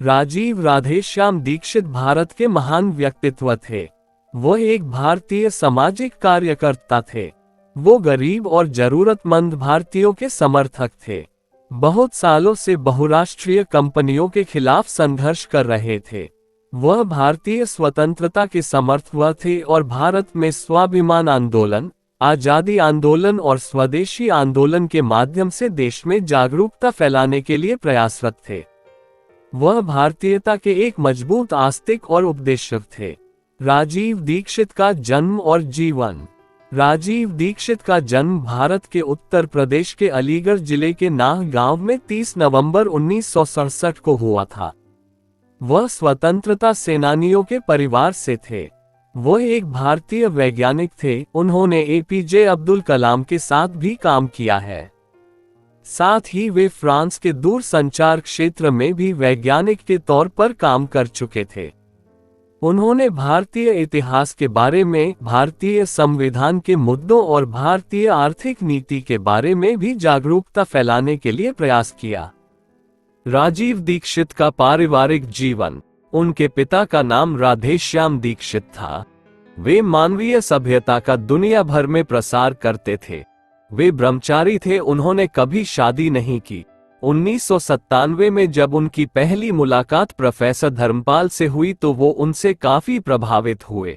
राजीव राधेश्याम दीक्षित भारत के महान व्यक्तित्व थे। वह एक भारतीय सामाजिक कार्यकर्ता थे। वो गरीब और जरूरतमंद भारतीयों के समर्थक थे। बहुत सालों से बहुराष्ट्रीय कंपनियों के खिलाफ संघर्ष कर रहे थे। वह भारतीय स्वतंत्रता के समर्थक थे और भारत में स्वाभिमान आंदोलन, आजादी आंदोलन और स्वदेशी आंदोलन के माध्यम से देश में जागरूकता फैलाने के लिए प्रयासरत थे। वह भारतीयता के एक मजबूत आस्तिक और उपदेशक थे। राजीव दीक्षित का जन्म और जीवन। राजीव दीक्षित का जन्म भारत के उत्तर प्रदेश के अलीगढ़ जिले के नाह गांव में 30 नवंबर 1967 को हुआ था। वह स्वतंत्रता सेनानियों के परिवार से थे। वह एक भारतीय वैज्ञानिक थे। उन्होंने एपीजे अब्दुल कलाम के साथ भी काम किया है। साथ ही वे फ्रांस के दूरसंचार क्षेत्र में भी वैज्ञानिक के तौर पर काम कर चुके थे। उन्होंने भारतीय इतिहास के बारे में, भारतीय संविधान के मुद्दों और भारतीय आर्थिक नीति के बारे में भी जागरूकता फैलाने के लिए प्रयास किया। राजीव दीक्षित का पारिवारिक जीवन। उनके पिता का नाम राधेश्याम दीक्षित था। वे मानवीय सभ्यता का दुनिया भर में प्रसार करते थे। वे ब्रह्मचारी थे। उन्होंने कभी शादी नहीं की। 1997 में जब उनकी पहली मुलाकात प्रोफेसर धर्मपाल से हुई तो वो उनसे काफी प्रभावित हुए।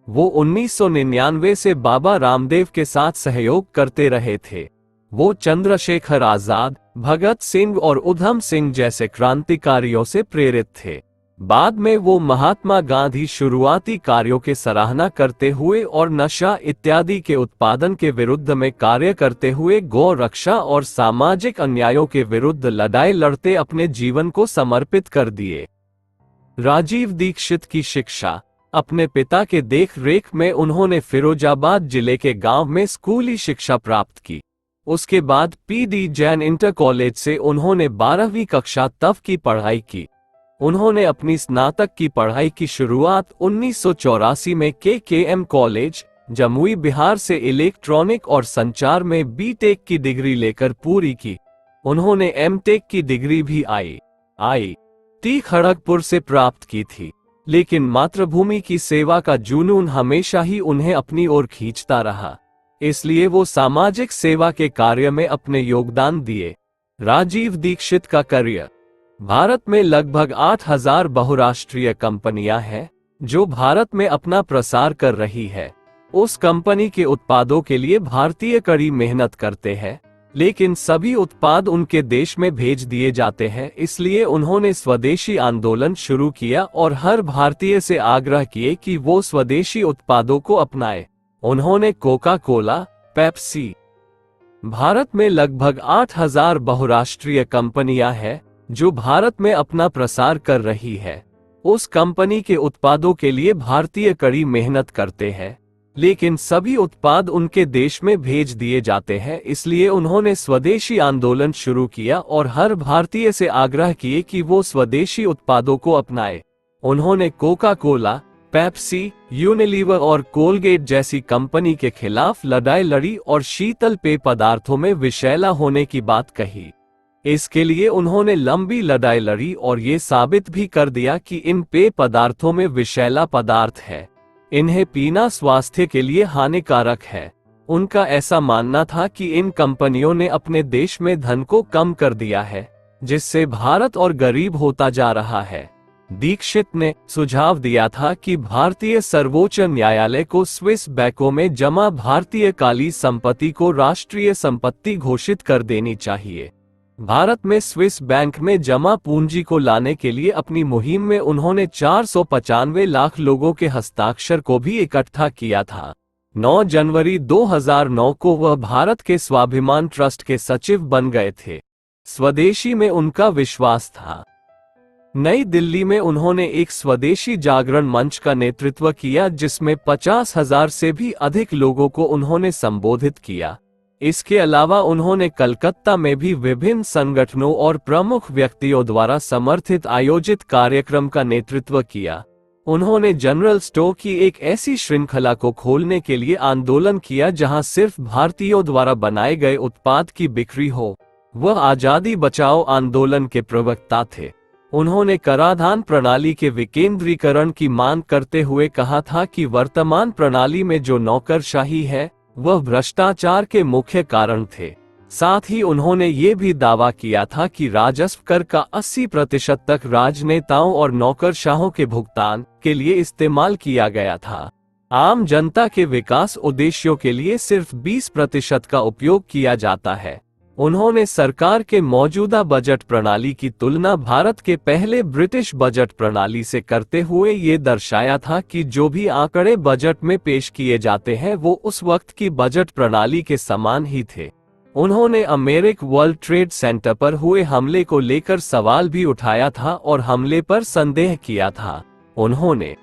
वो 1999 से बाबा रामदेव के साथ सहयोग करते रहे थे। वो चंद्रशेखर आजाद, भगत सिंह और उधम सिंह जैसे क्रांतिकारियों से प्रेरित थे। बाद में वो महात्मा गांधी शुरुआती कार्यों के सराहना करते हुए और नशा इत्यादि के उत्पादन के विरुद्ध में कार्य करते हुए गौ रक्षा और सामाजिक अन्यायों के विरुद्ध लड़ाई लड़ते अपने जीवन को समर्पित कर दिए। राजीव दीक्षित की शिक्षा। अपने पिता के देख रेख में उन्होंने फिरोजाबाद जिले के गांव में स्कूली शिक्षा प्राप्त की। उसके बाद पीडी जैन इंटर कॉलेज से उन्होंने 12वीं कक्षा तक की पढ़ाई की। उन्होंने अपनी स्नातक की पढ़ाई की शुरुआत 1984 में केकेएम कॉलेज, जमुई बिहार से इलेक्ट्रॉनिक और संचार में बीटेक की डिग्री लेकर पूरी की। उन्होंने एमटेक की डिग्री भी आईआईटी खड़गपुर से प्राप्त की थी। लेकिन मातृभूमि की सेवा का जुनून हमेशा ही उन्हें अपनी ओर खींचता रहा, इसलिए वो सामाजिक सेवा के कार्य में अपने योगदान दिए। राजीव दीक्षित का करियर। भारत में लगभग 8000 बहुराष्ट्रीय कंपनियां हैं जो भारत में अपना प्रसार कर रही है। उस कंपनी के उत्पादों के लिए भारतीय कड़ी मेहनत करते हैं, लेकिन सभी उत्पाद उनके देश में भेज दिए जाते हैं। इसलिए उन्होंने स्वदेशी आंदोलन शुरू किया और हर भारतीय से आग्रह किए कि वो स्वदेशी उत्पादों को अपनाए। उन्होंने कोका कोला, पेप्सी। भारत में लगभग 8000 बहुराष्ट्रीय कंपनियां हैं जो भारत में अपना प्रसार कर रही है। उस कंपनी के उत्पादों के लिए भारतीय कड़ी मेहनत करते हैं, लेकिन सभी उत्पाद उनके देश में भेज दिए जाते हैं। इसलिए उन्होंने स्वदेशी आंदोलन शुरू किया और हर भारतीय से आग्रह किए कि वो स्वदेशी उत्पादों को अपनाए। उन्होंने कोका कोला, पेप्सी, यूनिलीवर और कोलगेट जैसी कंपनी के खिलाफ लड़ाई लड़ी और शीतल पेय पदार्थों में विषैला होने की बात कही। इसके लिए उन्होंने लंबी लड़ाई लड़ी और ये साबित भी कर दिया कि इन पेय पदार्थों में विषैला पदार्थ है। इन्हें पीना स्वास्थ्य के लिए हानिकारक है। उनका ऐसा मानना था कि इन कंपनियों ने अपने देश में धन को कम कर दिया है, जिससे भारत और गरीब होता जा रहा है। दीक्षित ने सुझाव दिया था कि भारतीय सर्वोच्च न्यायालय को स्विस बैंकों में जमा भारतीय काली संपत्ति को राष्ट्रीय संपत्ति घोषित कर देनी चाहिए। भारत में स्विस बैंक में जमा पूंजी को लाने के लिए अपनी मुहिम में उन्होंने 495 लाख लोगों के हस्ताक्षर को भी इकट्ठा किया था। 9 जनवरी 2009 को वह भारत के स्वाभिमान ट्रस्ट के सचिव बन गए थे। स्वदेशी में उनका विश्वास था। नई दिल्ली में उन्होंने एक स्वदेशी जागरण मंच का नेतृत्व किया जिसमें 50,000 से भी अधिक लोगों को उन्होंने संबोधित किया। इसके अलावा उन्होंने कलकत्ता में भी विभिन्न संगठनों और प्रमुख व्यक्तियों द्वारा समर्थित आयोजित कार्यक्रम का नेतृत्व किया। उन्होंने जनरल स्टोर की एक ऐसी श्रृंखला को खोलने के लिए आंदोलन किया जहां सिर्फ भारतीयों द्वारा बनाए गए उत्पाद की बिक्री हो। वह आजादी बचाओ आंदोलन के प्रवक्ता थे। उन्होंने कराधान प्रणाली के विकेंद्रीकरण की मांग करते हुए कहा था कि वर्तमान प्रणाली में जो नौकरशाही है वह भ्रष्टाचार के मुख्य कारण थे। साथ ही उन्होंने ये भी दावा किया था कि राजस्व कर का 80% तक राजनेताओं और नौकरशाहों के भुगतान के लिए इस्तेमाल किया गया था। आम जनता के विकास उद्देश्यों के लिए सिर्फ 20% का उपयोग किया जाता है। उन्होंने सरकार के मौजूदा बजट प्रणाली की तुलना भारत के पहले ब्रिटिश बजट प्रणाली से करते हुए ये दर्शाया था कि जो भी आंकड़े बजट में पेश किए जाते हैं वो उस वक्त की बजट प्रणाली के समान ही थे। उन्होंने अमेरिका वर्ल्ड ट्रेड सेंटर पर हुए हमले को लेकर सवाल भी उठाया था और हमले पर संदेह किया था। उन्होंने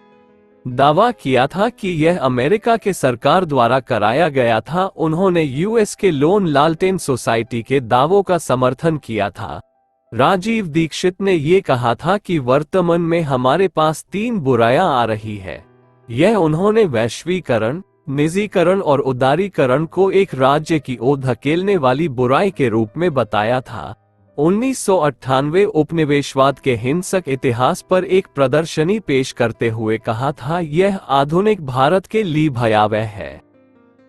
दावा किया था कि यह अमेरिका के सरकार द्वारा कराया गया था। उन्होंने यूएस के लोन लालटेन सोसाइटी के दावों का समर्थन किया था। राजीव दीक्षित ने ये कहा था कि वर्तमान में हमारे पास 3 बुराइयां आ रही है। यह उन्होंने वैश्वीकरण, निजीकरण और उदारीकरण को एक राज्य की ओर धकेलने वाली बुराई के रूप में बताया था। 1998 उपनिवेशवाद के हिंसक इतिहास पर एक प्रदर्शनी पेश करते हुए कहा था, यह आधुनिक भारत के लिए भयावह है।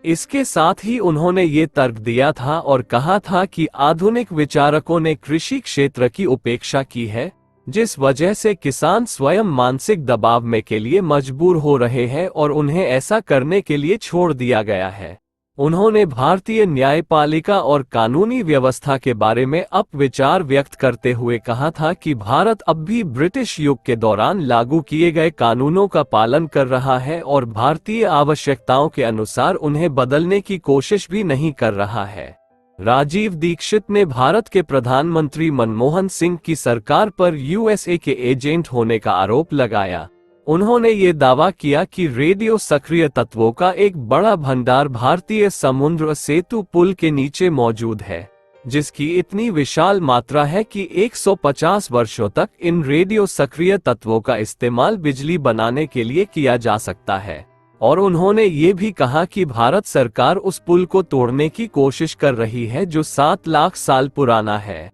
इसके साथ ही उन्होंने ये तर्क दिया था और कहा था कि आधुनिक विचारकों ने कृषि क्षेत्र की उपेक्षा की है, जिस वजह से किसान स्वयं मानसिक दबाव में के लिए मजबूर हो रहे हैं और उन्हें ऐसा करने के लिए छोड़ दिया गया है। उन्होंने भारतीय न्यायपालिका और कानूनी व्यवस्था के बारे में अपविचार व्यक्त करते हुए कहा था कि भारत अब भी ब्रिटिश युग के दौरान लागू किए गए कानूनों का पालन कर रहा है और भारतीय आवश्यकताओं के अनुसार उन्हें बदलने की कोशिश भी नहीं कर रहा है। राजीव दीक्षित ने भारत के प्रधानमंत्री मनमोहन सिंह की सरकार पर यूएसए के एजेंट होने का आरोप लगाया। उन्होंने ये दावा किया कि रेडियो सक्रिय तत्वों का एक बड़ा भंडार भारतीय समुद्र सेतु पुल के नीचे मौजूद है, जिसकी इतनी विशाल मात्रा है कि 150 वर्षों तक इन रेडियो सक्रिय तत्वों का इस्तेमाल बिजली बनाने के लिए किया जा सकता है। और उन्होंने ये भी कहा कि भारत सरकार उस पुल को तोड़ने की कोशिश कर रही है जो 7 लाख साल पुराना है।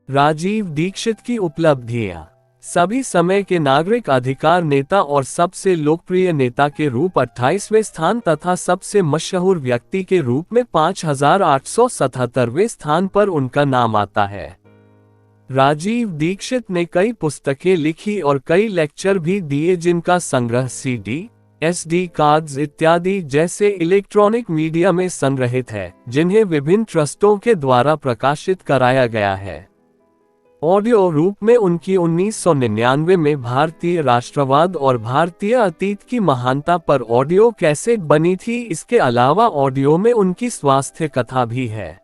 राजीव दीक्षित की उपलब्धियां। सभी समय के नागरिक अधिकार नेता और सबसे लोकप्रिय नेता के रूप 28वें स्थान तथा सबसे मशहूर व्यक्ति के रूप में 5877वें स्थान पर उनका नाम आता है। राजीव दीक्षित ने कई पुस्तकें लिखी और कई लेक्चर भी दिए जिनका संग्रह CD, SD कार्ड्स इत्यादि जैसे इलेक्ट्रॉनिक मीडिया में संग्रहित है, जिन्हें विभिन्न ट्रस्टों के द्वारा प्रकाशित कराया गया है। ऑडियो रूप में उनकी 1999 में भारतीय राष्ट्रवाद और भारतीय अतीत की महानता पर ऑडियो कैसेट बनी थी। इसके अलावा ऑडियो में उनकी स्वास्थ्य कथा भी है।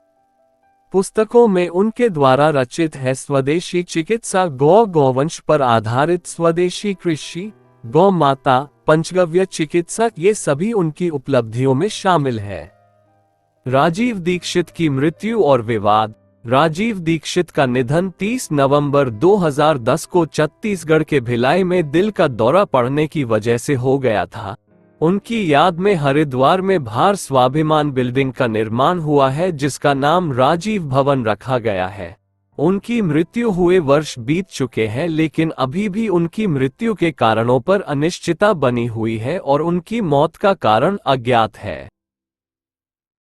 पुस्तकों में उनके द्वारा रचित है स्वदेशी चिकित्सा, गौवंश पर आधारित स्वदेशी कृषि, गौ माता, पंचगव्य चिकित्सा, ये सभी उनकी उपलब्धियों में शामिल है। राजीव दीक्षित की मृत्यु और विवाद। राजीव दीक्षित का निधन 30 नवंबर 2010 को छत्तीसगढ़ के भिलाई में दिल का दौरा पड़ने की वजह से हो गया था। उनकी याद में हरिद्वार में भार स्वाभिमान बिल्डिंग का निर्माण हुआ है, जिसका नाम राजीव भवन रखा गया है। उनकी मृत्यु हुए वर्ष बीत चुके हैं, लेकिन अभी भी उनकी मृत्यु के कारणों पर अनिश्चितता बनी हुई है और उनकी मौत का कारण अज्ञात है।